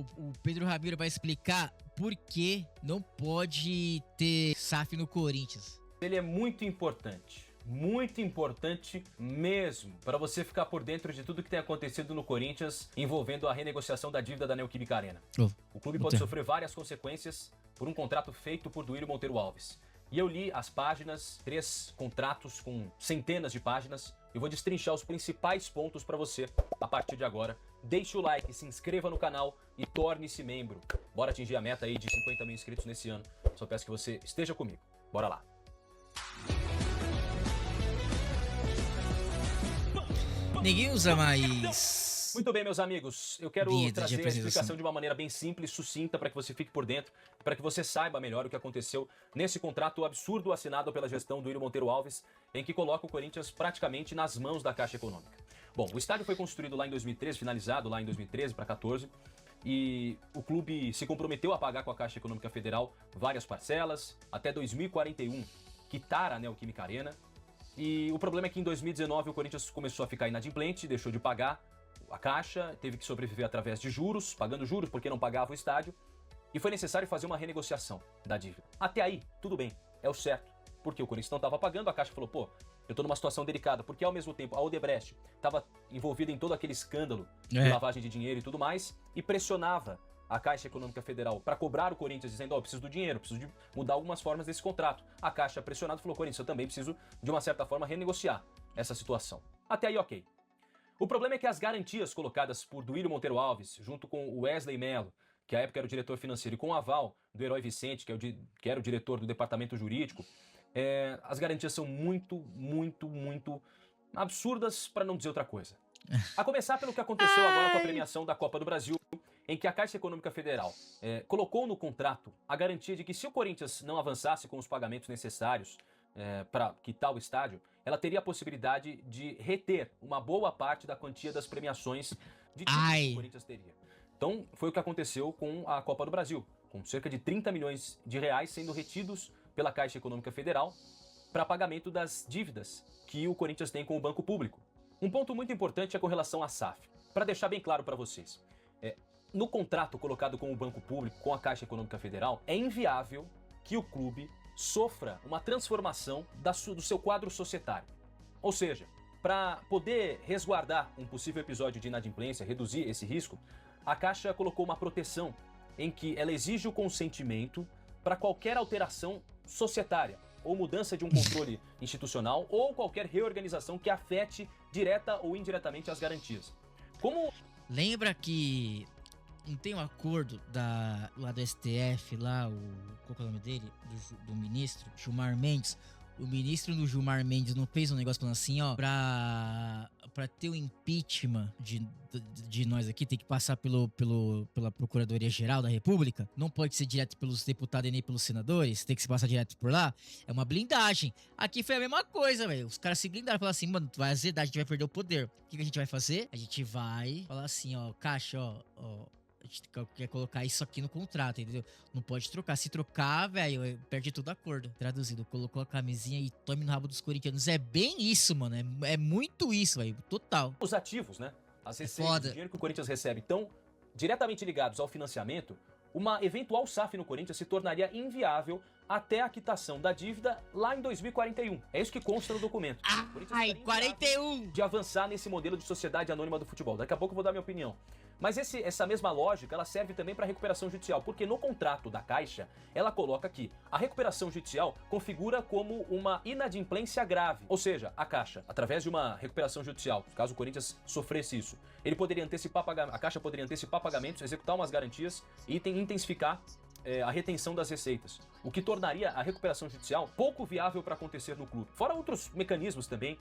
o Pedro Ramiro vai explicar por que não pode ter SAF no Corinthians. Ele é muito importante mesmo, para você ficar por dentro de tudo que tem acontecido no Corinthians envolvendo a renegociação da dívida da Neoquímica Arena. O clube pode sofrer várias consequências por um contrato feito por Duílio Monteiro Alves. E eu li as páginas, 3 contratos com centenas de páginas, e vou destrinchar os principais pontos para você a partir de agora. Deixe o like, se inscreva no canal e torne-se membro. Bora atingir a meta aí de 50 mil inscritos nesse ano. Só peço que você esteja comigo. Bora lá. Ninguém usa mais... Muito bem, meus amigos, eu quero trazer a explicação de uma maneira bem simples, sucinta, para que você fique por dentro, para que você saiba melhor o que aconteceu nesse contrato absurdo assinado pela gestão do Duílio Monteiro Alves, em que coloca o Corinthians praticamente nas mãos da Caixa Econômica. Bom, o estádio foi construído lá em 2013, finalizado lá em 2013 para 14, e o clube se comprometeu a pagar com a Caixa Econômica Federal várias parcelas, até 2041, quitar a Neoquímica Arena. E o problema é que em 2019 o Corinthians começou a ficar inadimplente, deixou de pagar a Caixa, teve que sobreviver através de juros, pagando juros porque não pagava o estádio, e foi necessário fazer uma renegociação da dívida. Até aí, tudo bem, é o certo, porque o Corinthians não estava pagando, a Caixa falou, pô, eu tô numa situação delicada, porque ao mesmo tempo a Odebrecht estava envolvida em todo aquele escândalo de lavagem de dinheiro e tudo mais, e pressionava a Caixa Econômica Federal para cobrar o Corinthians, dizendo, ó, eu preciso do dinheiro, preciso de mudar algumas formas desse contrato. A Caixa, pressionada, falou, Corinthians, eu também preciso, de uma certa forma, renegociar essa situação. Até aí, ok. O problema é que as garantias colocadas por Duílio Monteiro Alves, junto com o Wesley Mello, que à época era o diretor financeiro, e com o aval do Herói Vicente, que era o diretor do departamento jurídico, as garantias são muito absurdas, para não dizer outra coisa. A começar pelo que aconteceu agora com a premiação da Copa do Brasil, em que a Caixa Econômica Federal colocou no contrato a garantia de que se o Corinthians não avançasse com os pagamentos necessários para quitar o estádio, ela teria a possibilidade de reter uma boa parte da quantia das premiações de títulos que o Corinthians teria. Então, foi o que aconteceu com a Copa do Brasil, com cerca de 30 milhões de reais sendo retidos pela Caixa Econômica Federal para pagamento das dívidas que o Corinthians tem com o Banco Público. Um ponto muito importante é com relação à SAF. Para deixar bem claro para vocês, no contrato colocado com o Banco Público, com a Caixa Econômica Federal, é inviável que o clube sofra uma transformação do seu quadro societário. Ou seja, para poder resguardar um possível episódio de inadimplência, reduzir esse risco, a Caixa colocou uma proteção em que ela exige o consentimento para qualquer alteração societária, ou mudança de um controle institucional, ou qualquer reorganização que afete direta ou indiretamente as garantias. Como... Lembra que não tem um acordo lá do STF, qual que é o nome dele? Do ministro, Gilmar Mendes. O ministro do Gilmar Mendes não fez um negócio falando assim, ó, pra ter o impeachment de nós aqui, tem que passar pela Procuradoria-Geral da República, não pode ser direto pelos deputados e nem pelos senadores, tem que se passar direto por lá, é uma blindagem. Aqui foi a mesma coisa, velho, os caras se blindaram, falaram assim, mano, tu vai azedar, a gente vai perder o poder. O que a gente vai fazer? A gente vai falar assim, ó, Caixa, ó, a gente quer colocar isso aqui no contrato, entendeu? Não pode trocar. Se trocar, velho, perde todo acordo. Traduzido, colocou a camisinha e tome no rabo dos corintianos. É bem isso, mano. É muito isso, velho. Total. Os ativos, né? As receitas, o dinheiro que o Corinthians recebe estão diretamente ligados ao financiamento. Uma eventual SAF no Corinthians se tornaria inviável até a quitação da dívida lá em 2041. É isso que consta no documento. Ai, 41! De avançar nesse modelo de sociedade anônima do futebol. Daqui a pouco eu vou dar minha opinião. Mas essa mesma lógica, ela serve também para a recuperação judicial, porque no contrato da Caixa, ela coloca que a recuperação judicial configura como uma inadimplência grave. Ou seja, a Caixa, através de uma recuperação judicial, caso o Corinthians sofresse isso, ele poderia antecipar a Caixa poderia antecipar pagamentos, executar umas garantias e intensificar a retenção das receitas, o que tornaria a recuperação judicial pouco viável para acontecer no clube. Fora outros mecanismos também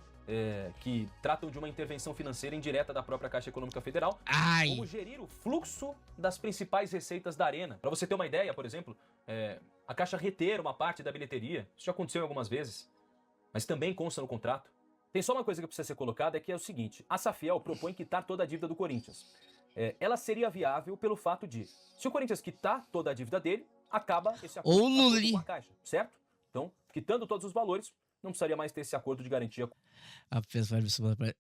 que tratam de uma intervenção financeira indireta da própria Caixa Econômica Federal, como gerir o fluxo das principais receitas da Arena. Para você ter uma ideia, por exemplo, a Caixa reter uma parte da bilheteria, isso já aconteceu algumas vezes, mas também consta no contrato. Tem só uma coisa que precisa ser colocada, que é o seguinte, a Safiel propõe quitar toda a dívida do Corinthians. Ela seria viável pelo fato de, se o Corinthians quitar toda a dívida dele, acaba esse acordo com a Caixa, certo? Então, quitando todos os valores, não precisaria mais ter esse acordo de garantia.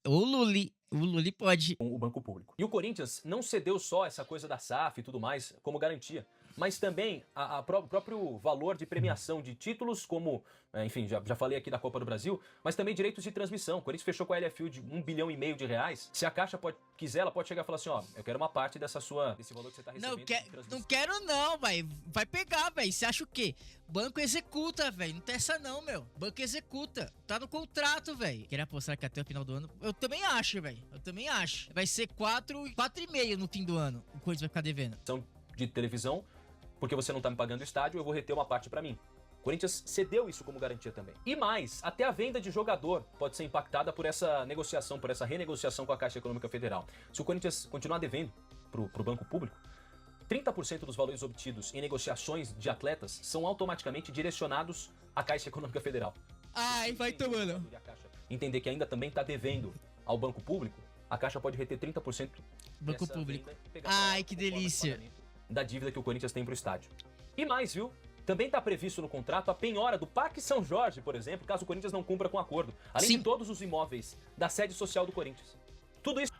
O Luli O Lula pode. Com o banco público. E o Corinthians não cedeu só essa coisa da SAF e tudo mais como garantia, mas também o próprio valor de premiação de títulos, como, enfim, já falei aqui da Copa do Brasil, mas também direitos de transmissão. O Corinthians fechou com a LFU de R$1,5 bilhão de reais. Se a Caixa quiser, ela pode chegar e falar assim, ó, eu quero uma parte desse valor que você tá recebendo. Não quero não, velho. Vai pegar, velho. Você acha o quê? Banco executa, velho. Não tem essa não, meu. Banco executa. Tá no contrato, velho. Queria apostar que até o final do ano. Eu também acho, velho. Eu também acho. Vai ser 4,5 no fim do ano. O Corinthians vai ficar devendo. De televisão, porque você não tá me pagando o estádio, eu vou reter uma parte pra mim. O Corinthians cedeu isso como garantia também. E mais, até a venda de jogador pode ser impactada por essa negociação, por essa renegociação com a Caixa Econômica Federal. Se o Corinthians continuar devendo pro banco público, 30% dos valores obtidos em negociações de atletas são automaticamente direcionados à Caixa Econômica Federal. Ai, vai tomando. Entender que ainda também tá devendo ao banco público, a Caixa pode reter 30% banco público. Ai, que delícia. Da dívida que o Corinthians tem pro estádio. E mais, viu? Também está previsto no contrato a penhora do Parque São Jorge, por exemplo, caso o Corinthians não cumpra com o acordo. Além de todos os imóveis da sede social do Corinthians. Tudo isso...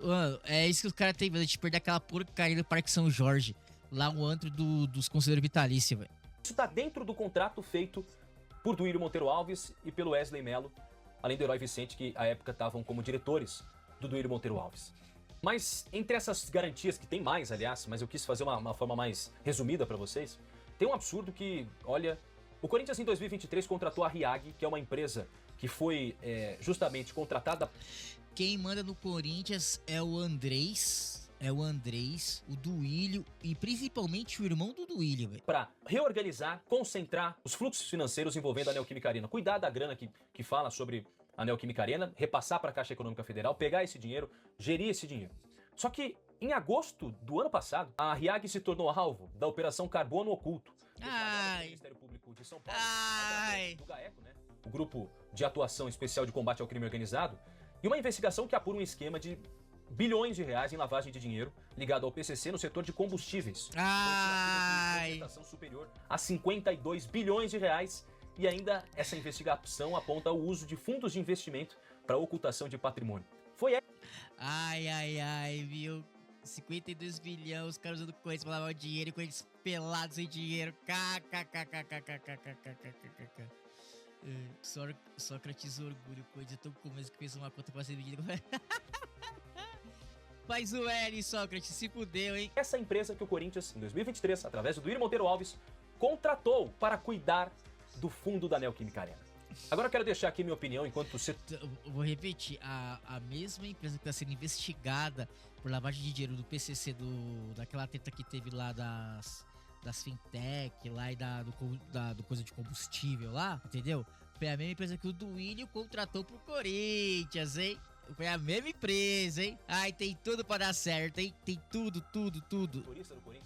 Mano, é isso que os caras têm medo de perder aquela porcaria do Parque São Jorge. Lá o antro dos conselheiros vitalícios, velho. Isso tá dentro do contrato feito por Duílio Monteiro Alves e pelo Wesley Melo, além do Herói Vicente, que à época estavam como diretores do Duílio Monteiro Alves. Mas entre essas garantias, que tem mais, aliás, mas eu quis fazer uma forma mais resumida para vocês, tem um absurdo que, olha, o Corinthians em 2023 contratou a RIAG, que é uma empresa que foi justamente contratada... Quem manda no Corinthians é o Andrés, o Duílio e principalmente o irmão do Duílio, velho. Para reorganizar, concentrar os fluxos financeiros envolvendo a Neoquímica Arena. Cuidar da grana que fala sobre a Neoquímica Arena, repassar para a Caixa Econômica Federal, pegar esse dinheiro, gerir esse dinheiro. Só que em agosto do ano passado, a RIAG se tornou alvo da Operação Carbono Oculto. Do Ministério Público de São Paulo, do GAECO, né? O Grupo de Atuação Especial de Combate ao Crime Organizado, e uma investigação que apura um esquema de bilhões de reais em lavagem de dinheiro ligado ao PCC no setor de combustíveis. Com superior a 52 bilhões de reais. E ainda essa investigação aponta o uso de fundos de investimento para ocultação de patrimônio. Viu? 52 bilhões, os caras usando coisas pra lavar o dinheiro, com eles pelados sem dinheiro. Sócrates orgulho, coisa tão começo que fez uma conta pra ser vendida. Faz o L, Sócrates, se fudeu, hein? Essa empresa que o Corinthians, em 2023, através do Duílio Monteiro Alves, contratou para cuidar do fundo da Neoquímica Arena. Agora eu quero deixar aqui minha opinião enquanto você... Eu vou repetir, a mesma empresa que está sendo investigada por lavagem de dinheiro do PCC, daquela treta que teve lá das fintech lá e do coisa de combustível lá, entendeu? Foi a mesma empresa que o Duílio contratou pro Corinthians, hein? Foi a mesma empresa, hein? Ai, tem tudo pra dar certo, hein? Tem tudo.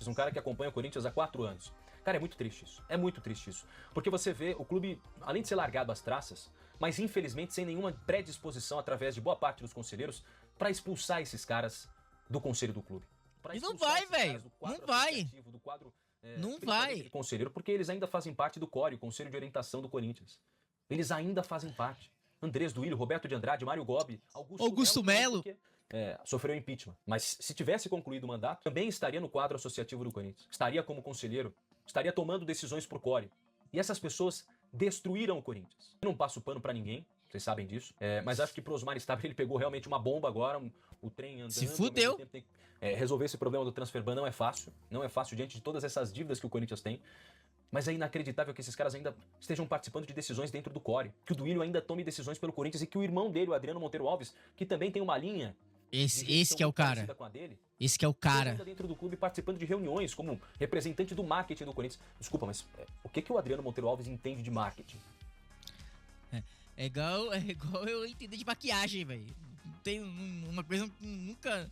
Um cara que acompanha o Corinthians há 4 anos. Cara, é muito triste isso. É muito triste isso. Porque você vê o clube, além de ser largado às traças, mas infelizmente sem nenhuma predisposição através de boa parte dos conselheiros para expulsar esses caras do conselho do clube. E não vai, velho. Não vai. Não vai. Conselheiro, porque eles ainda fazem parte do CORE, o Conselho de Orientação do Corinthians. Eles ainda fazem parte. Andrés Duílio, Roberto de Andrade, Mário Gobi, Augusto Melo. Sofreu impeachment. Mas se tivesse concluído o mandato, também estaria no quadro associativo do Corinthians. Estaria como conselheiro, estaria tomando decisões pro CORE. E essas pessoas destruíram o Corinthians. Eu não passo pano pra ninguém, vocês sabem disso. Mas acho que pro Osmar Stabile, ele pegou realmente uma bomba agora, o trem andando. Se fudeu. Resolver esse problema do transfer ban não é fácil. Não é fácil diante de todas essas dívidas que o Corinthians tem. Mas é inacreditável que esses caras ainda estejam participando de decisões dentro do CORE. Que o Duílio ainda tome decisões pelo Corinthians e que o irmão dele, o Adriano Monteiro Alves, que também tem uma linha... Esse que é o cara. Esse que é o cara. Ainda dentro do clube participando de reuniões como representante do marketing do Corinthians. Desculpa, mas o que o Adriano Monteiro Alves entende de marketing? É igual eu entender de maquiagem, velho. Tem uma coisa que nunca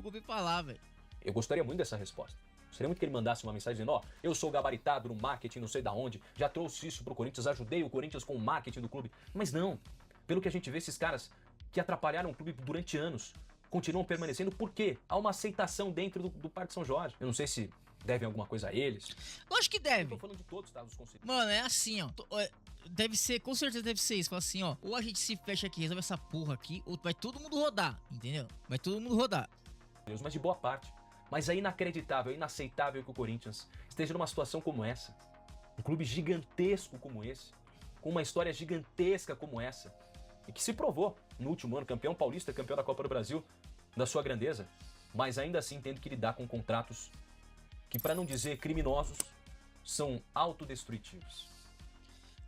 ouvi falar, velho. Eu gostaria muito dessa resposta. Gostaria muito que ele mandasse uma mensagem dizendo, eu sou gabaritado no marketing, não sei da onde, já trouxe isso pro Corinthians, ajudei o Corinthians com o marketing do clube. Mas não. Pelo que a gente vê, esses caras que atrapalharam o clube durante anos continuam permanecendo. Por quê? Há uma aceitação dentro do Parque São Jorge. Eu não sei se devem alguma coisa a eles? Lógico que Eu deve. tô falando de todos, tá? Dos conselheiros. Mano, é assim, ó. Deve ser, com certeza deve ser isso. Fala assim, ó. Ou a gente se fecha aqui, resolve essa porra aqui, ou vai todo mundo rodar, entendeu? Vai todo mundo rodar. Mas de boa parte. Mas é inacreditável, é inaceitável que o Corinthians esteja numa situação como essa. Um clube gigantesco como esse, com uma história gigantesca como essa, e que se provou no último ano, campeão paulista, campeão da Copa do Brasil, da sua grandeza, mas ainda assim tendo que lidar com contratos que, para não dizer criminosos, são autodestrutivos.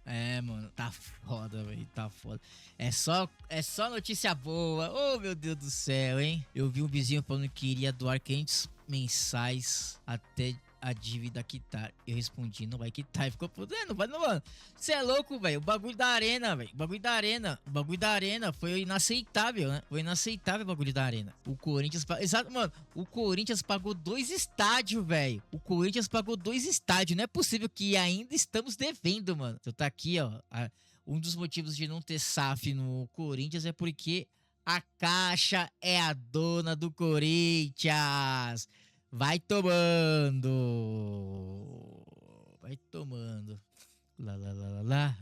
É, mano, tá foda, velho, tá foda. É só notícia boa. Oh, meu Deus do céu, hein? Eu vi um vizinho falando que iria doar 500 mensais até a dívida quitar. Eu respondi, não vai quitar. E ficou puto. Não vai, não, mano. Você é louco, velho. O bagulho da arena, velho. O bagulho da arena foi inaceitável, né? Foi inaceitável o bagulho da arena. O Corinthians... Exato, mano. O Corinthians pagou 2 estádios, velho. O Corinthians pagou 2 estádios. Não é possível que ainda estamos devendo, mano. Então tá aqui, ó. Um dos motivos de não ter SAF no Corinthians é porque a Caixa é a dona do Corinthians. Vai tomando. Vai tomando. Lá, lá, lá, lá, lá,